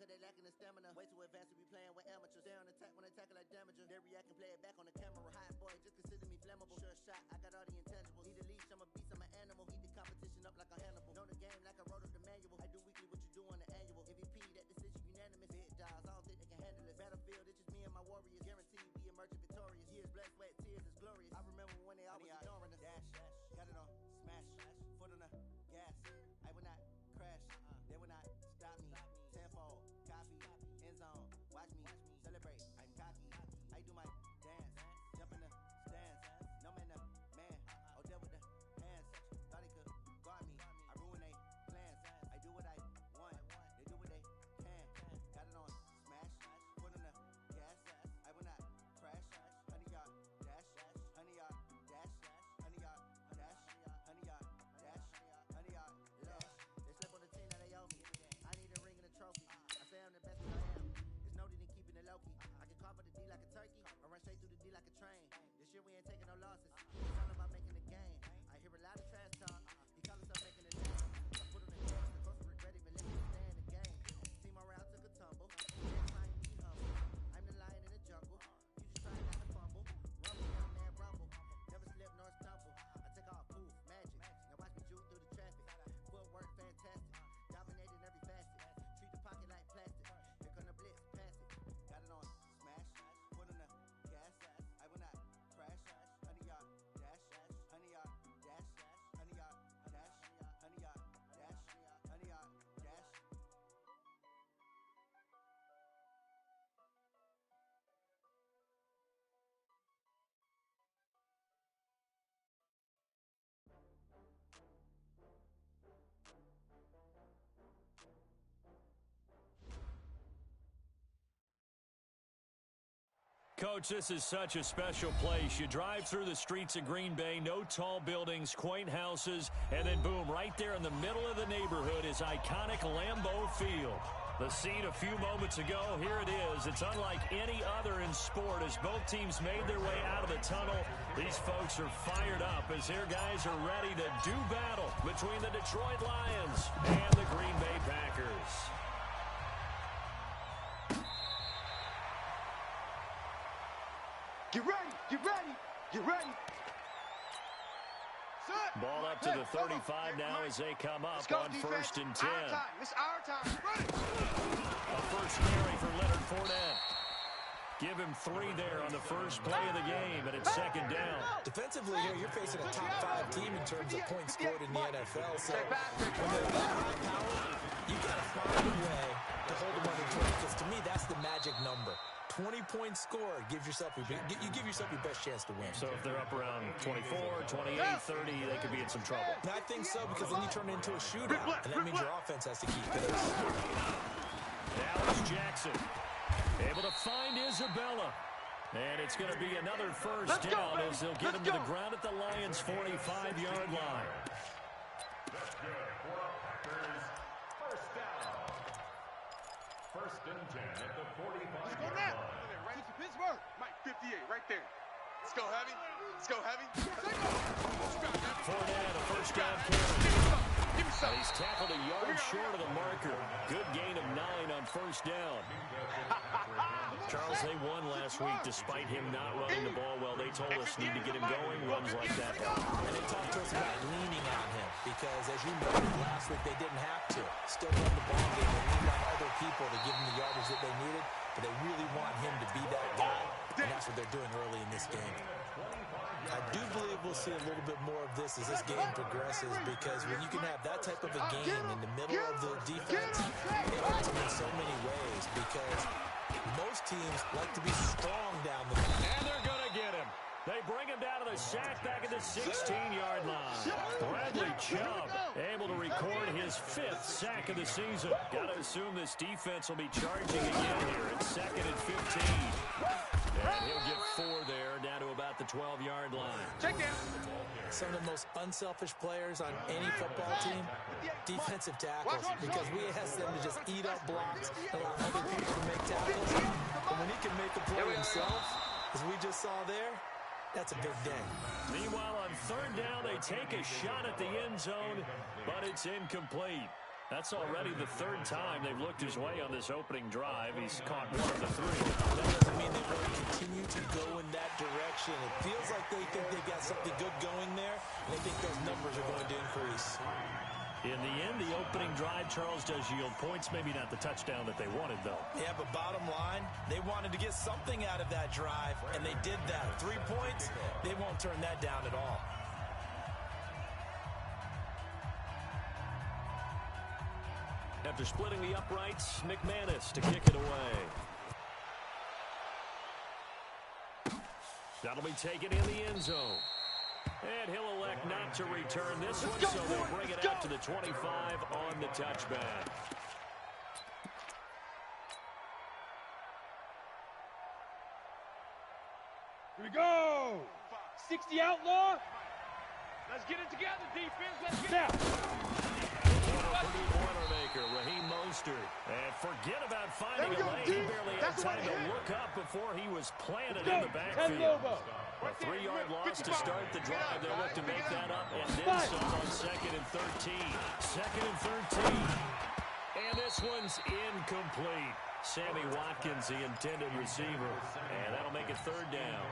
cause they lacking the stamina. Way too advanced to be playing with amateurs. They on attack when they tackle like damager. They react and play it back on the camera. Hot boy, just consider me flammable. Sure shot, I got all the intangibles. Need a leash, I'm a beast, I'm an animal. Eat the competition up like a Hannibal. Know the game like I wrote up the manual. I do weekly what you do on the annual. MVP, that decision unanimous. Big dogs, I don't think they can handle it. Battlefield, it's just me and my warriors. Guaranteed we emerging victorious. Years, blood, sweat, tears is glorious. I remember when they always ignoring us. Dash, got it on, smash, foot on the gas. I will not crash, they will not stop me. Tenfold, copy, end zone, watch me celebrate. I'm cocky, I do my dance, jump in the stands. No man, man, oh there with the hands. Thought they could guard me, I ruin they plans. I do what I want, they do what they can. Got it on, smash, foot on the gas. I will not crash, 100-yard dash, 100-yard dash, 100-yard dash, 100-yard dash, 100-yard dash. They slip on the team that they owe me. I need a ring and a trophy. I say I'm the best that I am. It's noted in keeping it low-key. I can carve up the D like a turkey, or run straight through the D like a train. This year we ain't taking no losses. It's all about making the game. I hear a lot of trash talk. He call himself making a name. I put on the gas. The coach regret even letting me stay in the game. Team morale took a tumble. Next time you be humble. I'm the lion in the jungle. You just trying not to fumble. Rumble, young man, rumble. Never slip nor stumble. I take off, poof, magic. Now watch me juke through the traffic. Footwork fantastic. Dominating every facet. Treat the pocket like plastic. Here come the blitz, pass it. Got it on, smash. Put on the gas. I will not crash. 100-yard dash. 100-yard dash. 100-yard dash. 100-yard dash. 100-yard dash. Coach, this is such a special place. You drive through the streets of Green Bay, no tall buildings, quaint houses, and then boom, right there in the middle of the neighborhood is iconic Lambeau Field. The scene a few moments ago, here it is. It's unlike any other in sport as both teams made their way out of the tunnel. These folks are fired up as their guys are ready to do battle between the Detroit Lions and the Green Bay Packers. Get ready, get ready, get ready. Ball up to the 35 now as they come up on defense. 1st and 10. Our time. It's our time. Ready. A first carry for Leonard Fournette. Give him 3 there on the first play of the game, and it's 2nd down. Defensively here, you're facing a top 5 team in terms of points scored in the NFL. So when they're that high power, you got to find a way to hold them under 20, because to me, that's the magic number. 20-point score gives yourself you give yourself your best chance to win. So if they're up around 24, 28, 30, they could be in some trouble. And I think so, because then you turn it into a shootout, and that means your offense has to keep pace. Dallas Jackson able to find Isabella. And it's going to be another first down as they'll get him to the ground at the Lions' 45-yard line. First and 10 at the 45-yard Go line. right into Pittsburgh. Mike 58, right there. Let's go heavy. Let's go heavy. Fournette, a first down carry. He's tackled a yard short of the marker. Good gain of 9 on first down. Charles, they won last week despite him not running the ball well. They told us need to get him going, runs like that. And they talked to us about leaning on him, because as you noted last week, they didn't have to. Still run the ball game. They leaned on other people to give them the yardage that they needed, but they really want him to be that guy, and that's what they're doing early in this game. I do believe we'll see a little bit more of this as this game progresses, because when you can have that type of a game in the middle of the defense, it hurts them in so many ways, because most teams like to be strong down the field. And they're going to get him. They bring him down to the sack back at the 16-yard line. Bradley Chubb able to record his 5th sack of the season. Got to assume this defense will be charging again here. It's 2nd and 15. And he'll get 4 there, down to about the 12-yard line. Check down. Some of the most unselfish players on any football team, defensive tackles, because we ask them to just eat up blocks, allow other people to make tackles. But when he can make a play himself, as we just saw there, that's a big day. Meanwhile, on 3rd down, they take a shot at the end zone, but it's incomplete. That's already the third time they've looked his way on this opening drive. He's caught one of the three. That doesn't mean they won't continue to go in that direction. It feels like they think they've got something good going there, and they think those numbers are going to increase. In the end, the opening drive, Charles, does yield points. Maybe not the touchdown that they wanted, though. Yeah, but bottom line, they wanted to get something out of that drive, and they did that. 3 points, they won't turn that down at all. After splitting the uprights, McManus to kick it away. That'll be taken in the end zone. And he'll elect not to return this one, so they'll bring it out to the 25 on the touchback. Here we go. 60 outlaw. Let's get it together, defense. Let's get it. Boilermaker, Raheem Mostert. And forget about finding a lane. He barely had time to look up before he was planted in the backfield. A 3-yard loss to start the drive. They'll look to make that up and then some on 2nd and 13. 2nd and 13. And this one's incomplete. Sammy Watkins, the intended receiver. And that'll make it 3rd down.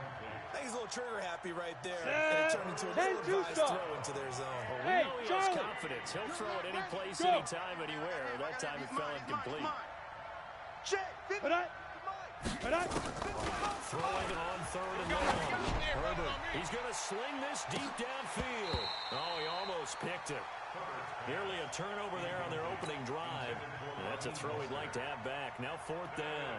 I think he's a little trigger happy right there. And it turned into a little advised throw into their zone. Well, we know he has confidence. He'll throw it any place, anytime, anywhere. That time it fell incomplete. Throwing on 3rd and long. Herbert, he's going to sling this deep downfield. Oh, he almost picked it. Nearly a turnover there on their opening drive. That's a throw he'd like to have back. Now 4th down.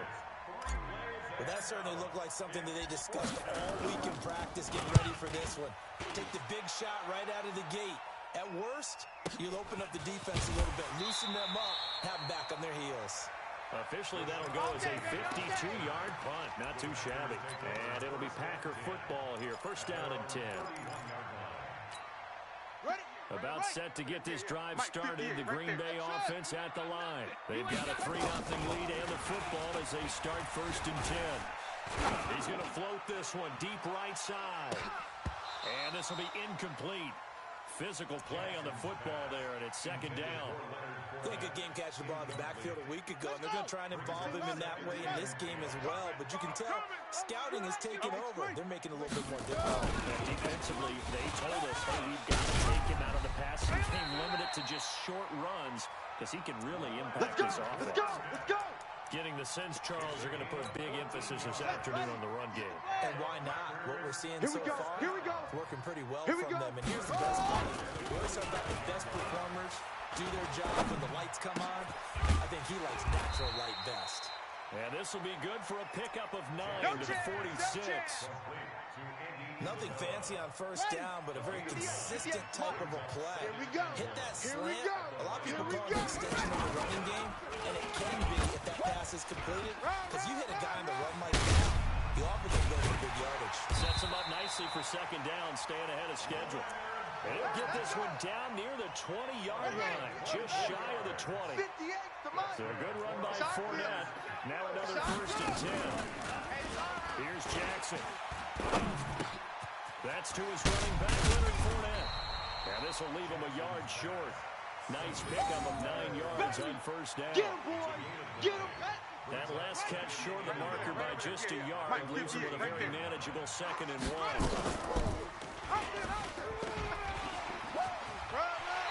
Well, that certainly looked like something that they discussed all week in practice getting ready for this one. Take the big shot right out of the gate. At worst, you'll open up the defense a little bit, loosen them up, have them back on their heels. Officially, that'll go as a 52-yard punt. Not too shabby. And it'll be Packer football here. 1st down and 10. About set to get this drive started. The Green Bay offense at the line. They've got a 3-0 lead and the football as they start 1st and 10. He's going to float this one deep right side. And this will be incomplete. Physical play on the football there, and it's 2nd down. They had a good game catching the ball in the backfield a week ago, and they're going to try and involve him in that way in this game as well. But you can tell scouting is taking over. They're making it a little bit more difficult. And defensively, they told us, hey, we've got to take him out of the passing game, limit it to just short runs, because he can really impact this offense. Let's go. Getting the sense, Charles, are going to put a big emphasis this afternoon on the run game. And why not? What we're seeing so far, it's working pretty well from them. And here's the best part. We always talk about the best performers do their job when the lights come on. I think he likes natural light best. And this will be good for a pickup of 9 to the 46. Nothing fancy on 1st down, but a very consistent type of a play. Hit that slant. A lot of people call it an extension of the running game, and it can be if that pass is completed, because you hit a guy on the run like that, you often can go for big yardage. Sets him up nicely for 2nd down, staying ahead of schedule. And he'll get this one down near the 20-yard line, just shy of the 20. So a good run by Fournette. Now another 1st and 10. Here's Jackson. That's to his running back, Leonard Fournette. And this will leave him a yard short. Nice pickup of 9 yards on 1st down. Get him, boy. Get him. That last catch short of the marker by just a yard leaves him with a very manageable 2nd and 1.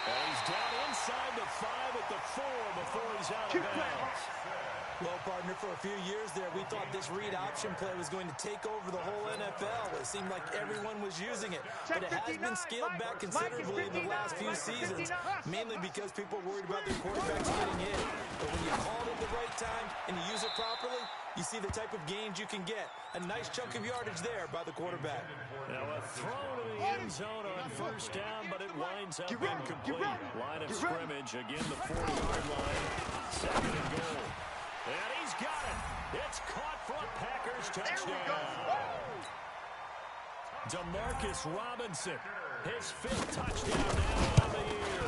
And he's down inside the 5 at the 4 before he's out of bounds. Well, partner, for a few years there, we thought this read option play was going to take over the whole NFL. It seemed like everyone was using it. But it has been scaled back considerably in the last few seasons, mainly because people were worried about their quarterbacks getting hit. But when you call it at the right time and you use it properly, you see the type of gains you can get. A nice chunk of yardage there by the quarterback. Now a throw to the end zone on 1st down, but it winds up incomplete. Line of scrimmage, again the 40-yard line. 2nd and goal. And he's got it. It's caught for a Packers touchdown. Demarcus Robinson, his 5th touchdown now on the year.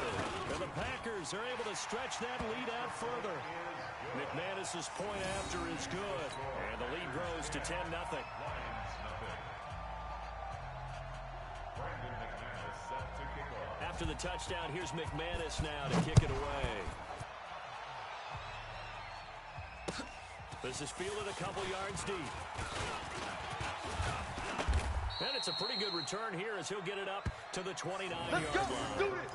And the Packers are able to stretch that lead out further. McManus's point after is good. And the lead grows to 10-0. After the touchdown, here's McManus now to kick it away. This is fielded a couple yards deep. And it's a pretty good return here as he'll get it up to the 29-yard line. Do it.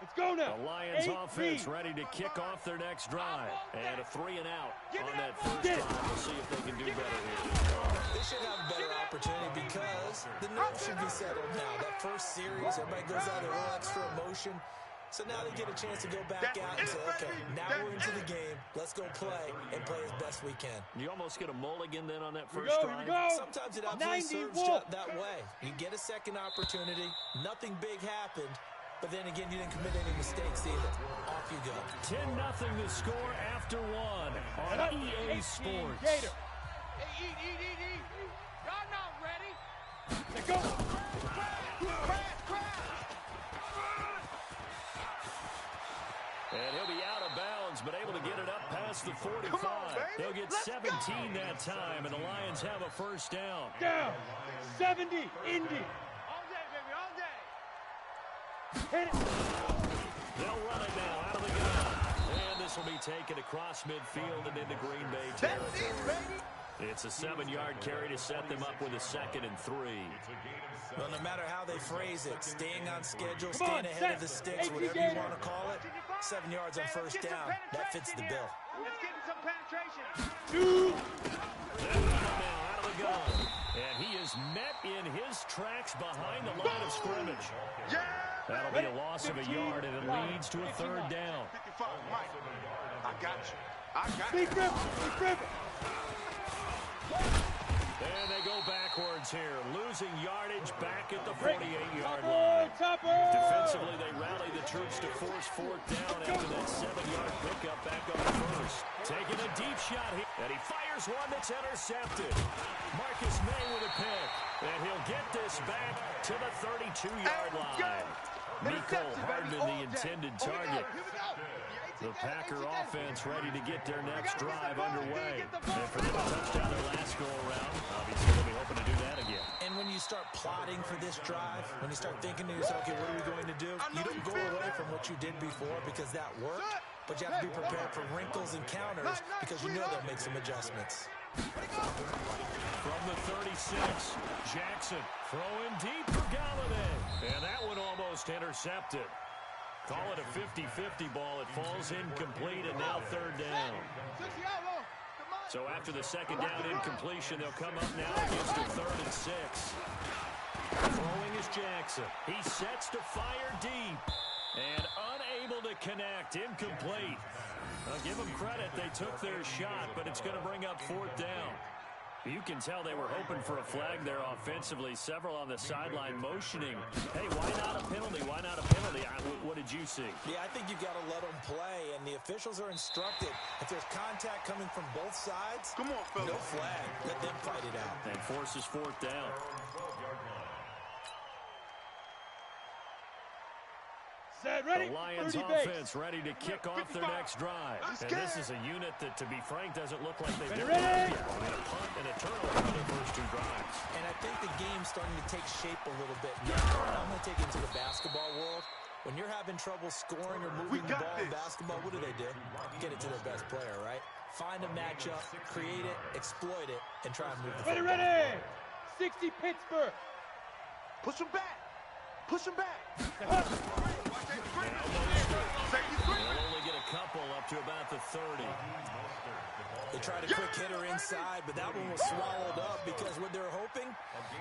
Let's go now. The Lions offense ready to kick off their next drive. And a 3 and out on that first drive. We'll see if they can do better here. They should have a better opportunity because the nerves should be settled now. That first series, everybody goes out there, a little extra emotion. So now they get a chance to go back out and say, okay, now we're into the game. Let's go play and play as best we can. You almost get a mulligan then on that first drive. Sometimes it absolutely serves that way. You get a second opportunity. Nothing big happened. But then again, you didn't commit any mistakes either. Off you go. 10-0 the score after one on EA Sports. Gator. Hey, eat. Y'all not ready. Let's go. And he'll be out of bounds, but able to get it up past the 45. They'll get 17 that time, and the Lions have a first down. Down. 70, Indy. Hit it. They'll run it now out of the gun. And this will be taken across midfield and into Green Bay territory. It's a 7-yard carry to set them up with a 2nd and 3. Well, no matter how they phrase it, staying on schedule, staying ahead of the sticks, whatever you want to call it, 7 yards on first down, that fits the bill. Let's get some penetration. They'll run it now out of the gun. And he is met in his tracks behind the line of scrimmage. That'll be a loss of a yard, and it leads to a 3rd down. 55, Mike. I got you. And they go backwards here, losing yardage back at the 48-yard line. Defensively, they rally the troops to force 4th down after that 7-yard pickup back on the first. Taking a deep shot here, and he fires one that's intercepted. Marcus May with a pick, and he'll get this back to the 32-yard line. Nicole Hardman, the intended target. The Packer offense ready to get their next drive underway. And for them to touchdown their last go-around, obviously they'll be hoping to do that again. And when you start plotting for this drive, when you start thinking to yourself, okay, what are we going to do? You don't go away from what you did before because that worked, but you have to be prepared for wrinkles and counters because you know they'll make some adjustments. From the 36, Jackson throwing deep for Galladay. And that one almost intercepted. Call it a 50-50 ball. It falls incomplete, and now 3rd down. So after the 2nd down incompletion, they'll come up now against a 3rd and 6. Throwing is Jackson. He sets to fire deep. And unable to connect. Incomplete. I'll give them credit. They took their shot, but it's going to bring up 4th down. You can tell they were hoping for a flag there offensively. Several on the sideline motioning. Hey, why not a penalty? Why not a penalty? What did you see? Yeah, I think you've got to let them play, and the officials are instructed. If there's contact coming from both sides, Come on, fellas. no flag. Let them fight it out. And forces 4th down. Ready? The Lions offense ready to kick off their next drive. And this is a unit that, to be frank, doesn't look like they've been yet. I mean, a punt and a turnover on their first 2 drives. And I think the game's starting to take shape a little bit now. And I'm going to take it to the basketball world. When you're having trouble scoring or moving the ball in basketball, what do? Get it to their best player, right? Find a matchup, create it, exploit it, and try and move the football. Ready! 60 Pittsburgh. Push him back. Push him back. They'll only get a couple up to about the 30. They tried a quick hitter inside, but that one was swallowed up because what they're hoping,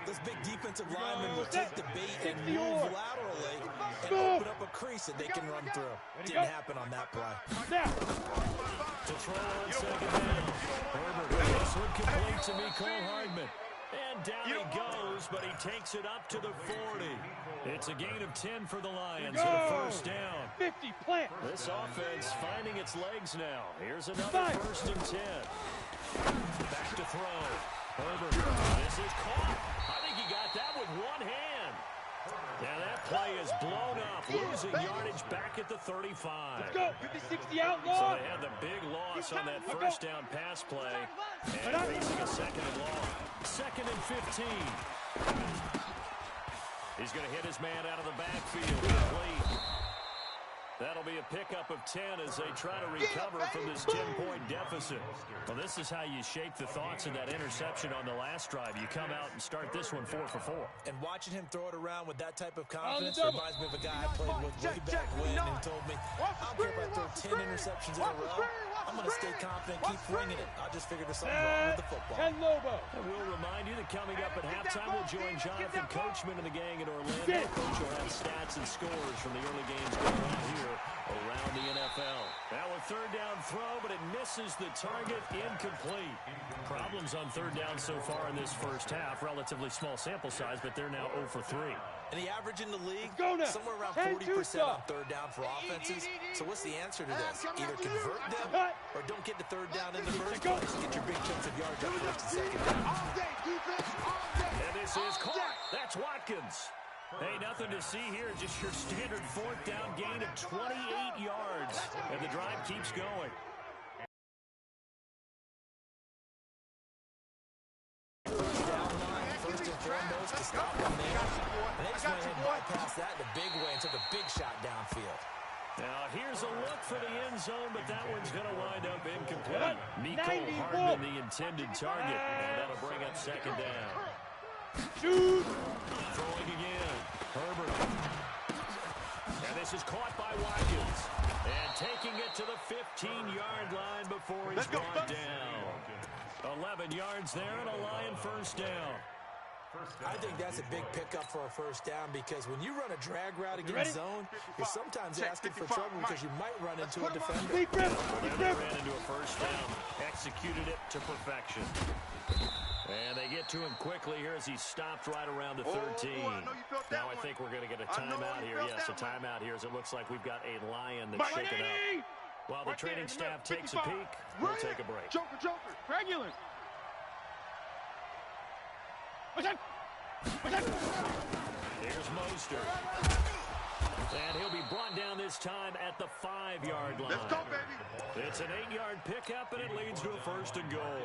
this big defensive lineman will take the bait and move laterally and open up a crease that they can run through. Didn't happen on that play. To throw on 2nd down. Herbert, this one complete to Nicole Hardman. And down he goes, but he takes it up to the 40. It's a gain of 10 for the Lions and a first down. 50 plant. This offense finding its legs now. Here's another 1st and 10. Back to throw. Herbert, this is caught. I think he got that with one hand. Now that play is blown up, losing yardage back at the 35. Let's go. 50-60 outlaw. So they had the big loss on that first down pass play. And facing a 2nd and long. 2nd and 15. He's going to hit his man out of the backfield. Complete. That'll be a pickup of 10 as they try to recover from this 10-point deficit. Well, this is how you shake the thoughts of that interception on the last drive. You come out and start this one 4 for 4. And watching him throw it around with that type of confidence reminds me of a guy I played with way back when and told me, I don't care if I throw 10 interceptions in a row. I'm going to stay confident, keep winging it. I just figured there's something wrong with the football. And we'll remind you that coming up at halftime, we'll join Jonathan Coachman and the gang in Orlando. Coach will have stats and scores from the early games going on here around the NFL. Now a third down throw, but it misses the target, incomplete. Problems on third down so far in this first half. Relatively small sample size, but they're now 0 for 3. And the average in the league, somewhere around 40% on third down for offenses. So what's the answer to this? Either convert them or don't get the third down in the first place. Get your big chunks of yards up first and second down. And this is caught. That's Watkins. Hey, nothing to see here. Just your standard fourth down gain of 28 yards. And the drive keeps going. First down line, first and foremost, to stop them there. And they just went ahead and bypassed that in a big way and took a big shot downfield. Now, here's a look for the end zone, but that one's going to wind up incomplete. Nico Hardman, the intended target, and that'll bring up second down. Shoot! Throwing again. Herbert. And this is caught by Watkins. And taking it to the 15-yard line before he's brought down. 11 yards there and a Lion first down. I think that's a big pickup for a first down because when you run a drag route against zone, you're sometimes asking for trouble because you might run into a defender. They ran into a first down, executed it to perfection. And they get to him quickly here as he stopped right around the 13. Now I think we're going to get a timeout here. Yes, a timeout here as it looks like we've got a Lion that's shaken up. While the training staff takes a peek, we'll take a break. Joker, regular. Here's Mostert. And he'll be brought down this time at the 5-yard line. Let's go, baby. It's an 8-yard pickup, and it leads to a first and goal.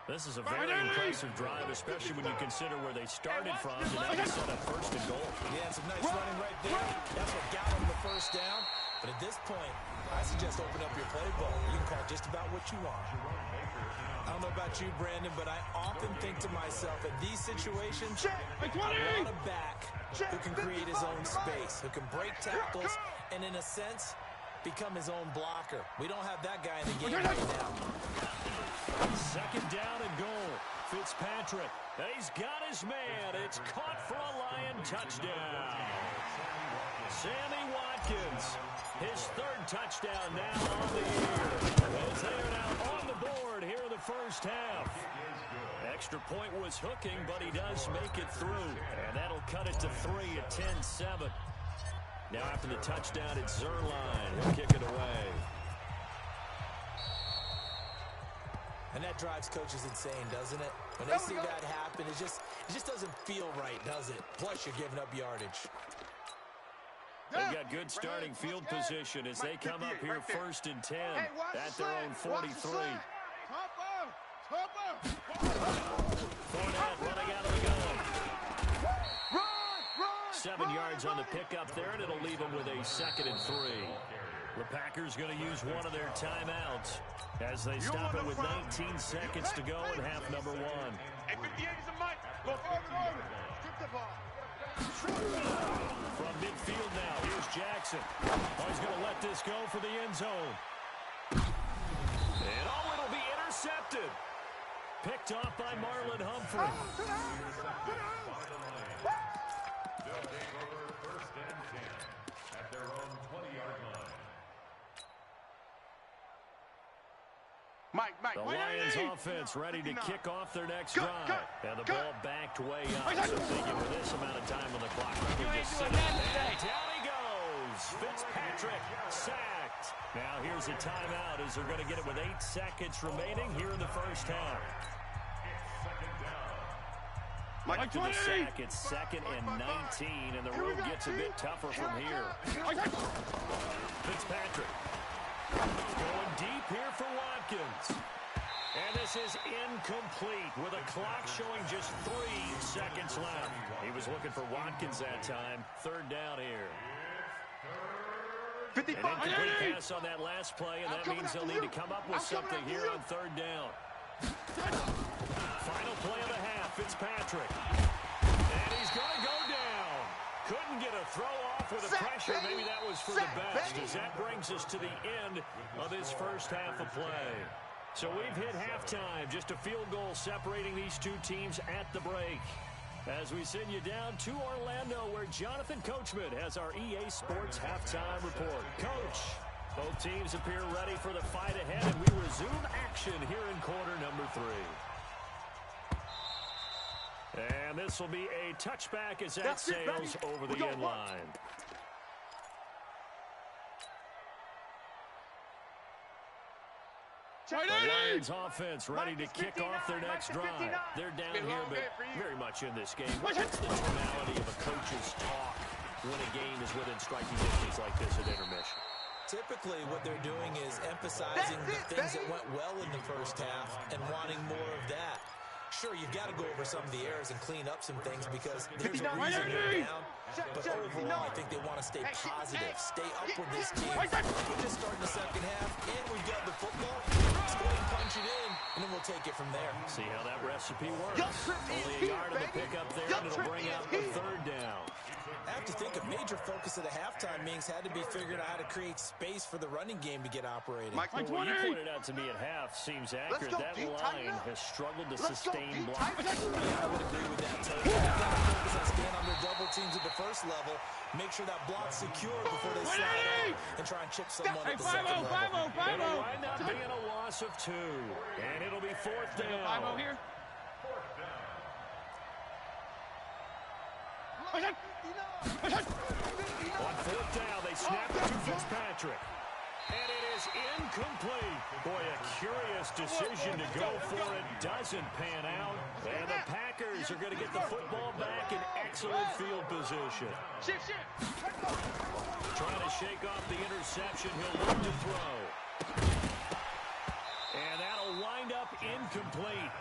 This is a very impressive drive, especially when you consider where they started from to now they set up first and goal. Yeah, some nice running right there. That's what got them the first down. But at this point, I suggest open up your playbook. You can call just about what you want. I don't know about you, Brandon, but I often think to myself, in these situations, I want a back who can create his own space, who can break tackles, and in a sense, become his own blocker. We don't have that guy in the game right now. Second down and goal. Fitzpatrick. He's got his man. It's caught for a Lion touchdown. Sammy Watkins. His third touchdown now on the year. As they are now on the board here in the first half. Extra point was hooking, but he does make it through. And that'll cut it to 3 at 10-7. Now after the touchdown, it's Zerline. He'll kick it away. And that drives coaches insane, doesn't it? When they see that happen, it just doesn't feel right, does it? Plus, you're giving up yardage. They've got good starting field position as they come up here first and 10 at their own 43. Fournette running out of the gun. 7 yards on the pickup there, and it'll leave them with a 2nd and 3. The Packers going to use one of their timeouts as they stop it with 19 seconds to go in half number 1. Hey, 58 is a mic. Go forward. Skip the ball. From midfield now, here's Jackson. Oh, he's going to let this go for the end zone. And it'll be intercepted. Picked off by Marlon Humphrey. They'll take over first and 10 at their own 20-yard line. Mike. The Lions offense ready to kick off their next drive. And the ball backed way up. So thinking with this amount of time on the clock, we just sit and down he goes. Fitzpatrick sacked. Now here's a timeout as they're going to get it with 8 seconds remaining here in the first half. After the sack, it's 2nd and 19, and the road gets a bit tougher from here. Fitzpatrick going deep here for Watkins. And this is incomplete with a clock showing just 3 seconds left. He was looking for Watkins that time. Third down here. 55. An incomplete pass on that last play, and that means they'll need to come up with something here on third down. Final play of the half, Fitzpatrick. And he's going to go down. Couldn't get a throw off with the pressure. Maybe that was for the best, as that brings us to the end of this first half of play. So we've hit halftime, just a field goal separating these two teams at the break. As we send you down to Orlando, where Jonathan Coachman has our EA Sports Halftime Report. Coach, both teams appear ready for the fight ahead, and we resume action here in quarter number 3. And this will be a touchback as that sails over the end line. The Lions offense ready to kick off their next drive. They're down here, but very much in this game. What's the tonality of a coach's talk when a game is within striking distance like this at intermission? Typically, what they're doing is emphasizing the things that went well in the first half and wanting more of that. Sure, you've got to go over some of the errors and clean up some things because there's a reason they're down. But overall, I think they want to stay positive, stay up with this team. We're just starting the second half, and we've got the football. Let's go ahead and punch it in, and then we'll take it from there. See how that recipe works. Only a yard of the pickup there, and it'll bring out the third down. I have to think a major focus of the halftime meetings had to be figuring out how to create space for the running game to get operating. Well, what you pointed out to me at half seems accurate. That line has struggled to sustain blocks. Yeah, I would agree with that, Tony. They've got to focus on staying under double teams at the first level, make sure that block's secure before they slide out, and try and chip someone at the second level. It'll wind up being a loss of 2, and it'll be fourth down. 5-0 here. On fourth down, they snap it to Fitzpatrick. And it is incomplete. Boy, a curious decision to go for it. Doesn't pan out. And the Packers are going to get the football back in excellent field position. Trying to shake off the interception. He'll look to throw. And that'll wind up incomplete.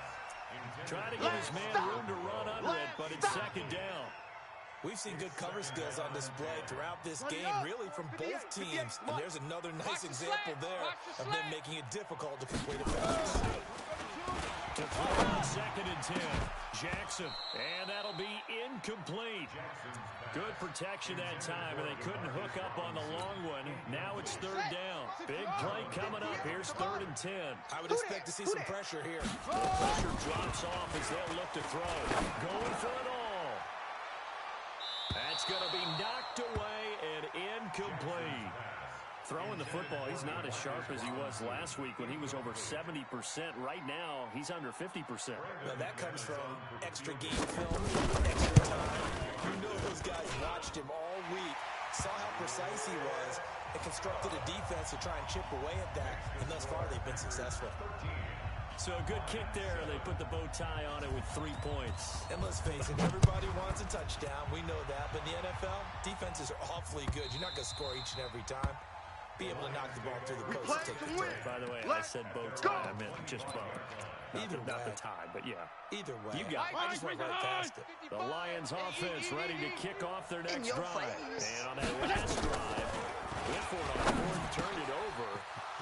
Trying to give his man room to run under it, but it's second down. We've seen good cover skills on display throughout this game, really from both teams. And there's another nice example there of them making it difficult to complete a pass. To throw on second and 10. Jackson. And that'll be incomplete. Good protection that time, and they couldn't hook up on the long one. Now it's third down. Big play coming up. Here's third and 10. I would expect to see some pressure here. The pressure drops off as they'll look to throw. Going for it all. That's going to be knocked away and incomplete. Throwing the football, he's not as sharp as he was last week when he was over 70%. Right now, he's under 50%. Well, that comes from extra game film, extra time. You know those guys watched him all week, saw how precise he was, and constructed a defense to try and chip away at that. And thus far, they've been successful. So a good kick there. They put the bow tie on it with 3 points. And let's face it, everybody wants a touchdown. We know that. But in the NFL, defenses are awfully good. You're not going to score each and every time. Be able to knock the ball through the post and take the turn. By the way, I said bow tie. I meant just bow. Not the tie, but yeah. Either way. You got it. I just went right past it. The Lions offense ready to kick off their next drive. And on that last drive, went for it on fourth, turned it over.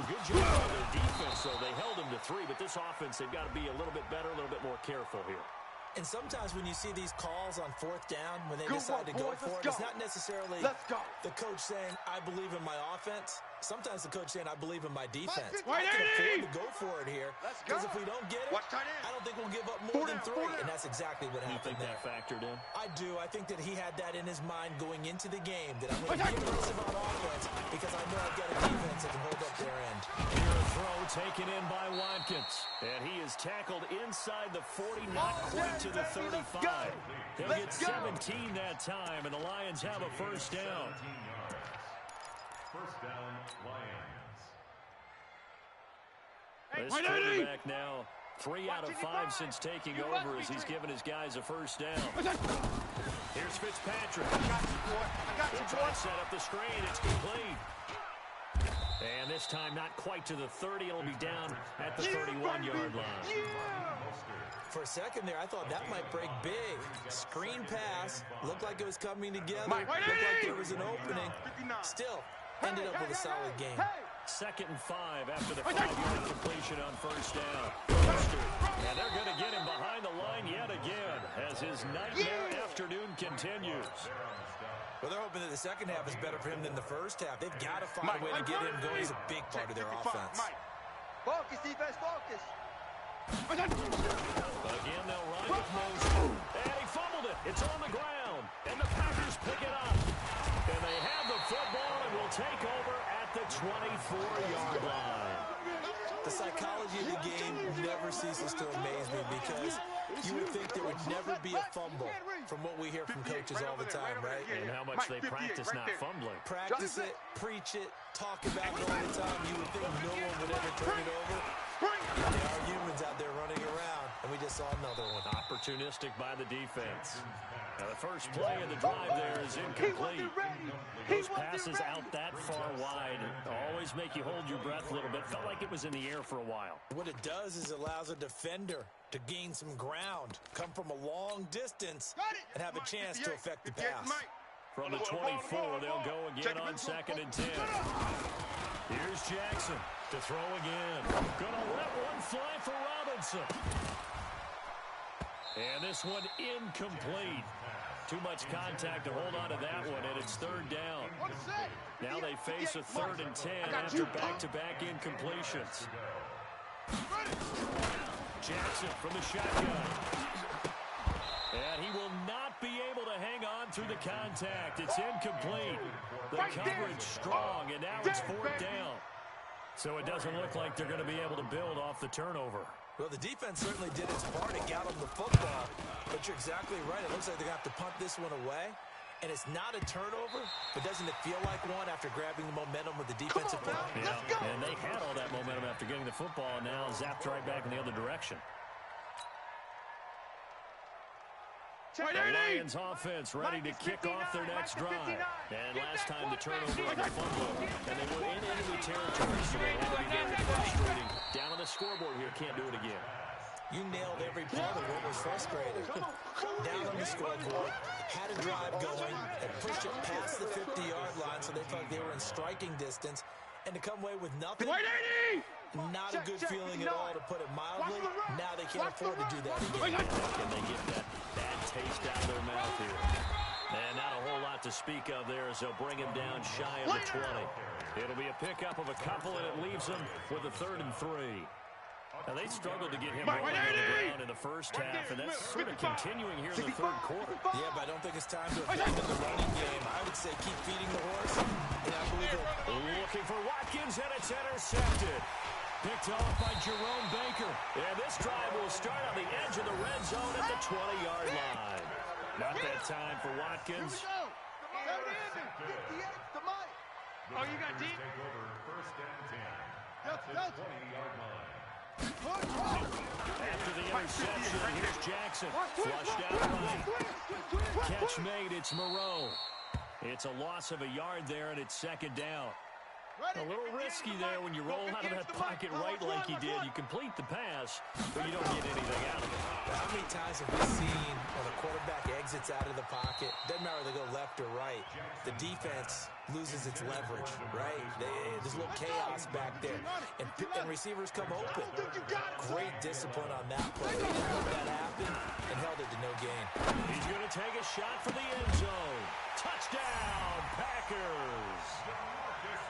Good job on their defense, though. They held them to 3, but this offense, they've got to be a little bit better, a little bit more careful here. And sometimes when you see these calls on fourth down, when they decide to go for it, it's not necessarily the coach saying, I believe in my offense. Sometimes the coach saying, I believe in my defense. I can afford to go for it here, because if we don't get it, I don't think we'll give up more than 3, and that's exactly what happened there. You think that factored in? I do. I think that he had that in his mind going into the game, that I'm going to be aggressive on offense because I know I've got a defense that can hold up their end. Here a throw taken in by Watkins, and he is tackled inside the 40, not quite to the 35. He'll get 17 that time, and the Lions have a first down. First down, Lions. This quarterback now 3 out of 5 since taking over as he's given his guys a first down. Here's Fitzpatrick. He'll try to set up the screen. It's complete. And this time not quite to the 30. It'll be down at the 31-yard line. For a second there, I thought that might break big. Screen pass. Looked like it was coming together. Looked like there was an opening. Still, ended up with a solid game. 2nd and 5 after the 5-yard completion on first down. And they're going to get him behind the line yet again as his nightmare afternoon continues. Well, they're hoping that the second half is better for him than the first half. They've got to find a way to get him going. He's a big part of their offense. Focus, defense, focus. Again, they'll run with motion. And he fumbled it. It's on the ground. And the Packers pick it up. And they have the football and will take over at the 24-yard line. The psychology of the game never ceases to amaze me because you would think there would never be a fumble from what we hear from coaches all the time, right? And how much they practice not fumbling. Practice it, preach it, talk about it all the time. You would think no one would ever turn it over. There are humans out there running around, and we just saw another one. Opportunistic by the defense. Now the first play of the drive there is incomplete. Those passes out that far wide always make you hold your breath a little bit. Felt like it was in the air for a while. What it does is it allows a defender to gain some ground, come from a long distance, and have a chance to affect the pass. From the 24, they'll go again on 2nd and 10. Here's Jackson to throw again. Gonna let one fly for Robinson. And this one incomplete. Too much contact to hold on to that one, and it's 3rd down. Now they face a 3rd and 10 after back-to-back incompletions. Jackson from the shotgun. And he will not be able to hang on through the contact. It's incomplete. The coverage strong, and now it's 4th down. So it doesn't look like they're going to be able to build off the turnover. Well, the defense certainly did its part. It got them the football. But you're exactly right. It looks like they're going to have to punt this one away. And it's not a turnover, but doesn't it feel like one after grabbing the momentum with the defensive play? Yeah, and they had all that momentum after getting the football, and now zapped right back in the other direction. The Lions offense ready to kick off their next drive. And last time the turnover on the fumble, and they were in enemy territory, so they had to be very frustrating. Down on the scoreboard here, can't do it again. You nailed every part of what was frustrating. Down on the scoreboard, had a drive going, and pushed it past the 50-yard line, so they felt they were in striking distance. And to come away with nothing, not a good feeling at all, to put it mildly. Now they can't afford to do that again. Can they get that bad taste out of their mouth here? And not a whole lot to speak of there as they'll bring him down shy of the 20. It'll be a pickup of a couple, and it leaves them with a 3rd and 3. Now, they struggled to get him rolling on the ground in the first half, and that's sort of continuing here in the 3rd quarter. Yeah, but I don't think it's time to abandon the running game. I would say keep feeding the horse, and I believe looking for Watkins, and it's intercepted. Picked off by Jerome Baker. And this drive will start on the edge of the red zone at the 20-yard line. Not that time for Watkins. Oh, you got deep? Take over 1st and 10 at the 20-yard line. After the interception, here's Jackson. Flushed out right. Catch made, it's Moreau. It's a loss of a yard there, and it's 2nd down. A little risky there when you roll out of that pocket right like you did. You complete the pass, but you don't get anything out of it. How many times have we seen when a quarterback exits out of the pocket, doesn't matter whether they go left or right, the defense loses its leverage, right? There's a little chaos back there, and receivers come open. Great discipline on that play. They didn't let that happen and held it to no gain. He's going to take a shot for the end zone. Touchdown, Packers!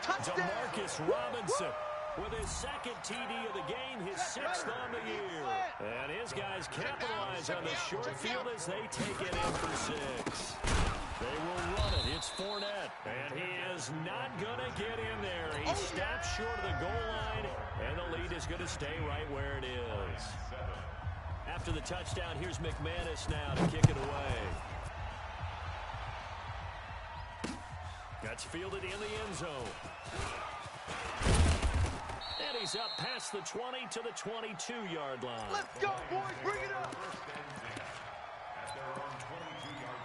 DeMarcus Robinson with his 2nd TD of the game, his 6th on the year. And his guys capitalize on the short field as they take it in for 6. They will run it. It's Fournette, and he is not going to get in there. He stops short of the goal line, and the lead is going to stay right where it is. After the touchdown, here's McManus now to kick it away. That's fielded in the end zone. And he's up past the 20 to the 22-yard line. Let's go, boys. Bring it up. At their own 22-yard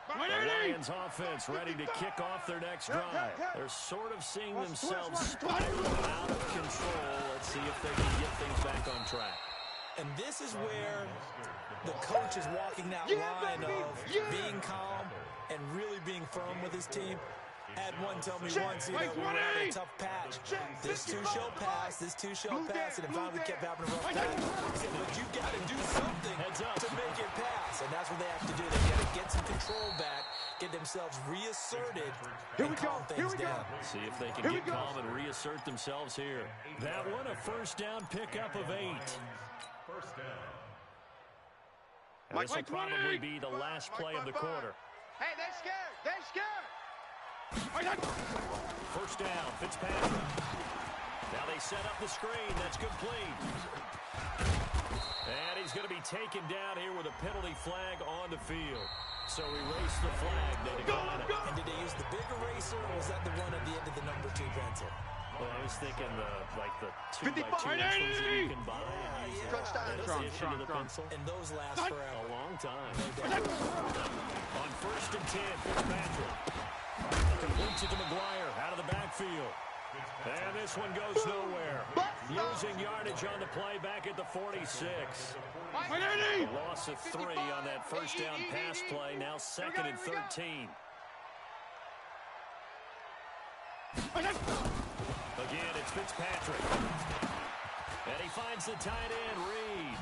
line. The Lions offense ready to kick off their next drive. They're sort of seeing themselves spiral out of control. Let's see if they can get things back on track. And this is where the coach is walking that line of being calm and really being firm with his team. Had one tell me once, we're at a tough patch. This too shall pass, this too shall pass, and it finally kept having a rough patch. He said, but you got to do something to make it pass, and that's what they have to do. They got to get some control back, get themselves reasserted, and calm things down. See if they can get calm and reassert themselves here. That one, a first down pickup of 8. First down. This will probably be the last play of the quarter. Hey, they're scared. They're scared. First down, Fitzpatrick. Now they set up the screen. That's complete. And he's going to be taken down here with a penalty flag on the field. So erase the flag. They decline it. And did they use the big eraser, or was that the one at the end of the number 2 pencil? Well, I was thinking the 2x2 pencils that you can buy. Strong. And those last for a long time. On first and 10, Fitzpatrick. Completes it to McGuire out of the backfield. And this one goes nowhere. Losing yardage on the play back at the 46. A loss of 3 on that first down pass play. Now 2nd and 13. Again, it's Fitzpatrick. And he finds the tight end, Reed.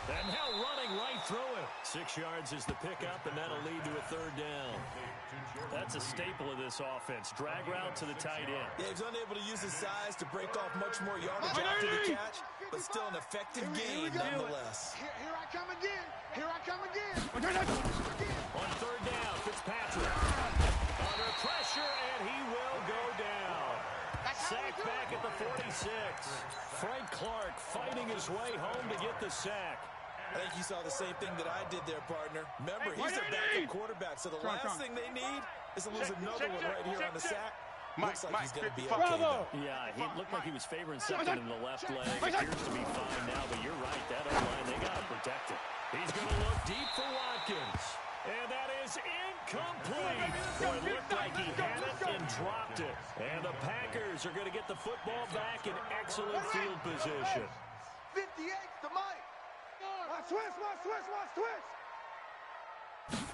And now running right through it. 6 yards is the pickup, and that'll lead to a 3rd down. That's a staple of this offense. Drag route to the tight end. Yeah, he's unable to use his size to break off much more yardage after the catch, but still an effective gain nonetheless. Here I come again. Here I come again. On 3rd down, Fitzpatrick. Under pressure, and he will go down. Sacked back at the 46. Frank Clark fighting his way home to get the sack. I think you saw the same thing that I did there, partner. Remember, he's their backup quarterback, so the last thing they need is to lose another one right here on the sack. Looks like he's going to be okay, though. Yeah, he looked like he was favoring second in the left leg. Appears to be fine now, but you're right. That O-line, they got to protect it. He's going to look deep for Watkins. And that is incomplete. Boy, it looked like he had it and dropped it. And the Packers are going to get the football back in excellent field position. 58 to Mike. Watch twist.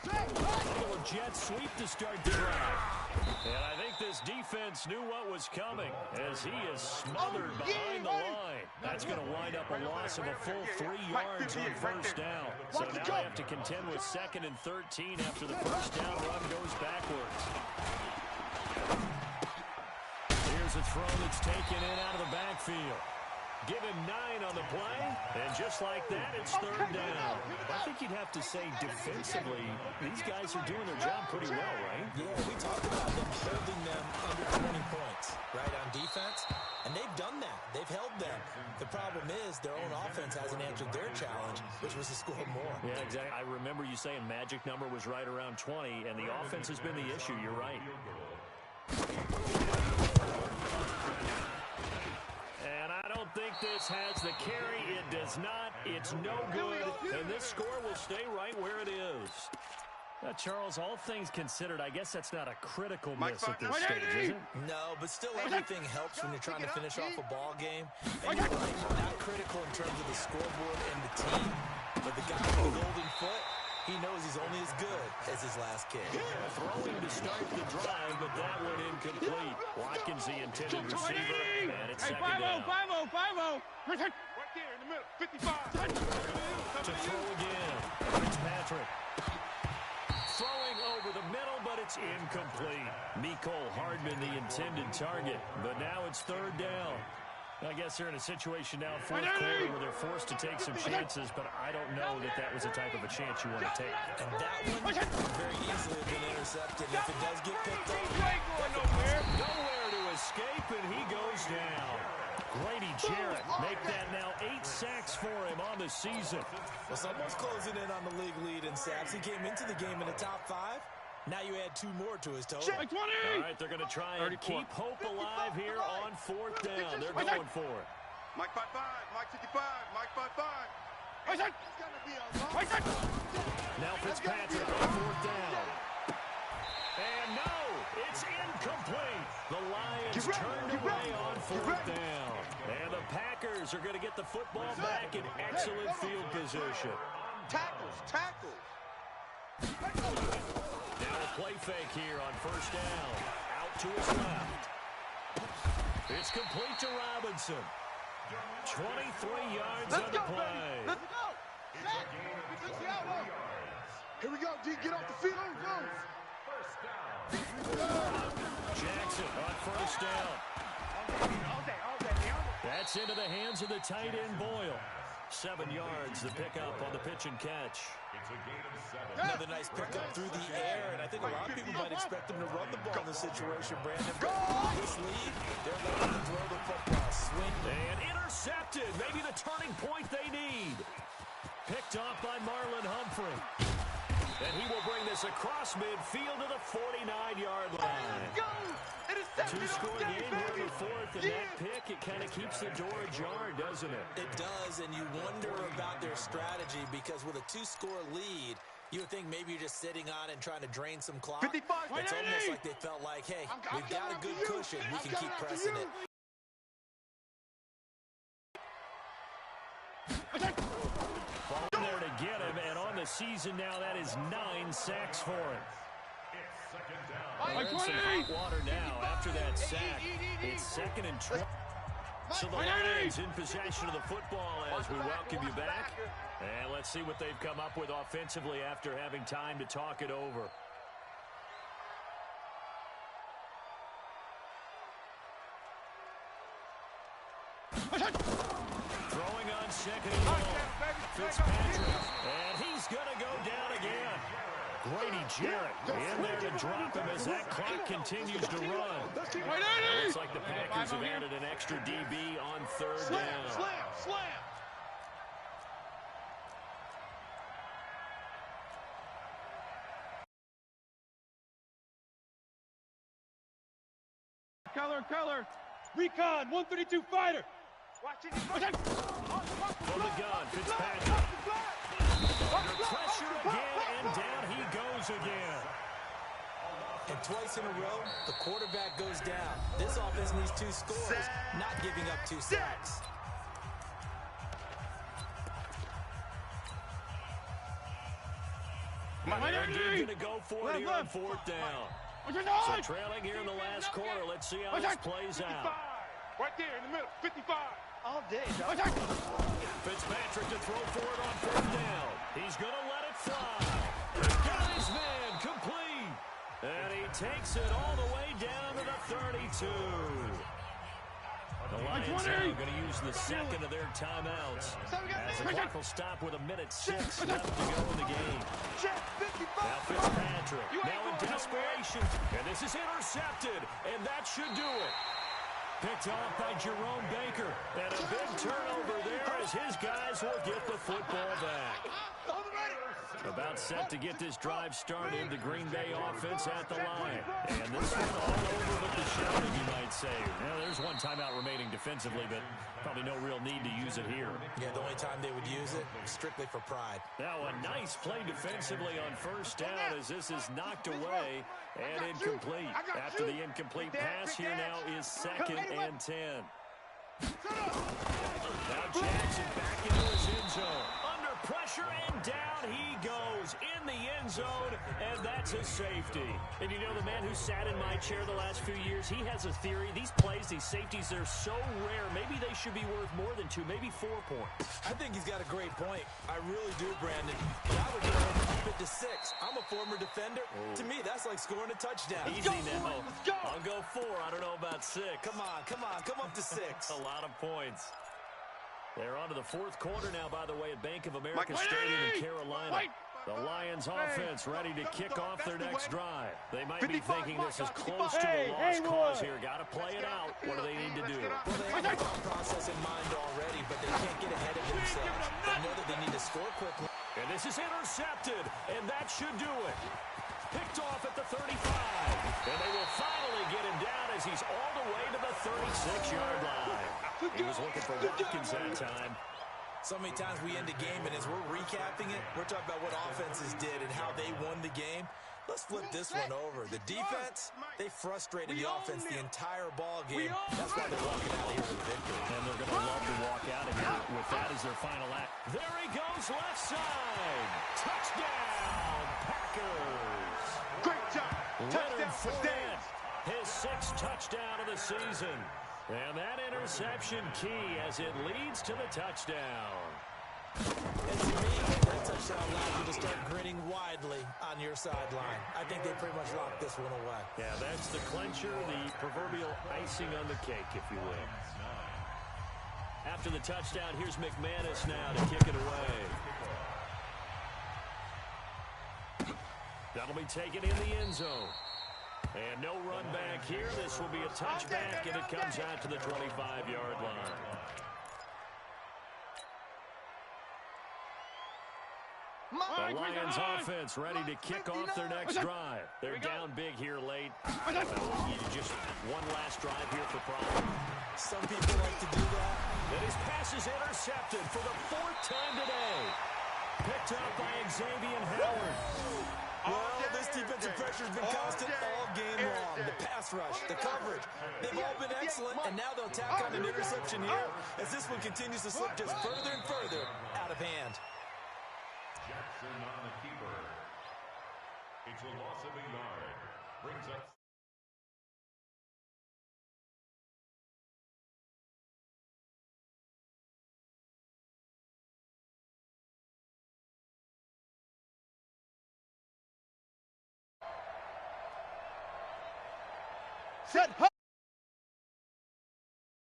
Little jet sweep to start the drive. And I think this defense knew what was coming as he is smothered behind the line. That's going to wind up a loss of a full 3 yards on first down. So now they have to contend with 2nd and 13 after the first down run goes backwards. Here's a throw that's taken in out of the backfield. Give him 9 on the play, and just like that, it's 3rd down. I think you'd have to say defensively, these guys are doing their job pretty well, right? Yeah, we talked about them holding them under 20 points, right, on defense, and they've done that. They've held them. The problem is their own offense hasn't answered their challenge, which was to score more. Yeah, exactly. I remember you saying magic number was right around 20, and the offense has been the issue. You're right. I don't think this has the carry. It does not. It's no good. And this score will stay right where it is. Charles, all things considered, I guess that's not a critical miss at this stage, is it? No, but still everything helps when you're trying to finish off a ball game. And you're right, not critical in terms of the scoreboard and the team. But the guy with the golden foot, he knows he's only as good as his last kick. Throwing to start the drive, but that one incomplete. Watkins, the intended receiver, and it's second down. 5-0. Right there in the middle, 55. To throw again, Fitzpatrick. Throwing over the middle, but it's incomplete. Mecole Hardman, the intended target, but now it's 3rd down. I guess they're in a situation now, 4th quarter, where they're forced to take some chances, but I don't know that that was the type of a chance you want to take. And that one very easily have been intercepted. If it does get picked up, nowhere to escape, and he goes down. Grady Jarrett make that now 8 sacks for him on the season. Well, someone's closing in on the league lead in sacks. He came into the game in the top 5. Now you add 2 more to his total. All right, they're going to try and keep hope alive here on 4th down. They're going for it. Mike 5-5, Mike 55, Mike 5-5. Now Fitzpatrick on 4th down. And no, it's incomplete. The Lions turned away on fourth down. And the Packers are going to get the football back in excellent field position. Tackles. Now a play fake here on first down. Out to his left. It's complete to Robinson. 23 yards on the play. Let's go. Here we go, D. Get off the field. Jackson on first down. That's into the hands of the tight end Boyle. 7 yards, the pickup on the pitch and catch. Another nice pickup through the air, and I think a lot of people might expect them to run the ball in this situation, Brandon. But this lead, they're going to throw the football, swing. And intercepted, maybe the turning point they need. Picked off by Marlon Humphrey. And he will bring this across midfield to the 49-yard line. Two-score game here in the fourth, and that pick, it kind of keeps the door ajar, doesn't it? It does, and you wonder about their strategy because with a 2-score lead, you would think maybe you're just sitting on it and trying to drain some clock. It's almost like they felt like, hey, we've got a good cushion. We can keep pressing it. Falling there to get him, and on the season now, that is 9 sacks for him. They're in some hot water now after that sack. It's 2nd and 12. So the Lions in possession of the football as we welcome you back. And let's see what they've come up with offensively after having time to talk it over. Throwing on 2nd and long. Fitzpatrick. And he's going to go down again. Grady Jarrett in there to drop him as that clock continues to run. Looks like the Packers have added an extra DB on 3rd down. Slam. Color. Recon, 132 fighter. For the gun, Fitzpatrick. Under pressure again, and down he goes again. And twice in a row, the quarterback goes down. This offense needs 2 scores, not giving up 2 sacks. They're going to go for it here on 4th down. So trailing here in the last quarter. Let's see how this plays out. Right there in the middle, 55. All day, Fitzpatrick to throw for it on 3rd down. He's going to let it fly. Got his man complete. And he takes it all the way down to the 32. The Lions now going to use the 2nd of their timeouts as the clock will stop with 1:06 left to go in the game. Now Fitzpatrick, now in desperation, and this is intercepted, and that should do it. Picked off by Jerome Baker, and a big turnover there as his guys will get the football back. About set to get this drive started, the Green Bay offense at the line. And this one all over with the shouting, you might say. Well, there's one timeout remaining defensively, but probably no real need to use it here. Yeah, the only time they would use it, strictly for pride. Now a nice play defensively on 1st down as this is knocked away and incomplete. After the incomplete pass, here now is 2nd and 10. Now Jackson back into his end zone. Under pressure and down he goes in the end zone, and that's a safety. And you know, the man who sat in my chair the last few years, he has a theory. These plays, these safeties, they're so rare. Maybe they should be worth more than 2, maybe 4 points. I think he's got a great point. I really do, Brandon. But I would keep it to 6. I'm a former defender. Oh. To me, that's like scoring a touchdown. Easy now. I'll go 4. I don't know about 6. Come on. Come up to 6. A lot of points. They're on to the 4th quarter now, by the way, at Bank of America Stadium in Carolina. The Lions offense ready to kick off their next drive. They might be thinking this is close to a lost cause here. Got to play it out. What do they need to do? Well, they have the thought process in mind already, but they can't get ahead of themselves. They know that they need to score quickly. And this is intercepted, and that should do it. Picked off at the 35. And they will finally get him down as he's all the way to the 36-yard line. He was looking for Watkins that time. So many times we end a game, and as we're recapping it, we're talking about what offenses did and how they won the game. Let's flip this one over. The defense, they frustrated the offense the entire ball game. That's why they're walking out of here with a victory. And they're going to love to walk out of here with that as their final act. There he goes, left side. Touchdown, Packers. Great job. Touchdown for Stays. His 6th touchdown of the season. And that interception key as it leads to the touchdown. And to me, that touchdown allows you to start grinning widely on your sideline. I think they pretty much locked this one away. Yeah, that's the clincher, the proverbial icing on the cake, if you will. After the touchdown, here's McManus now to kick it away. That'll be taken in the end zone. And no run back here. This will be a touchback, and it comes out to the 25-yard line. The Lions offense ready to kick off their next drive. They're down big here late. Just one last drive here for Prime. Some people like to do that. And his pass is intercepted for the 4th time today. Picked up by Xavier Howard. Well, this defensive pressure has been constant all game long. The pass rush, the coverage, they've all been excellent, and now they'll tack on an interception here as this one continues to slip just further and further out of hand. Jackson on the keeper. It's a loss of a yard. Brings up. Set,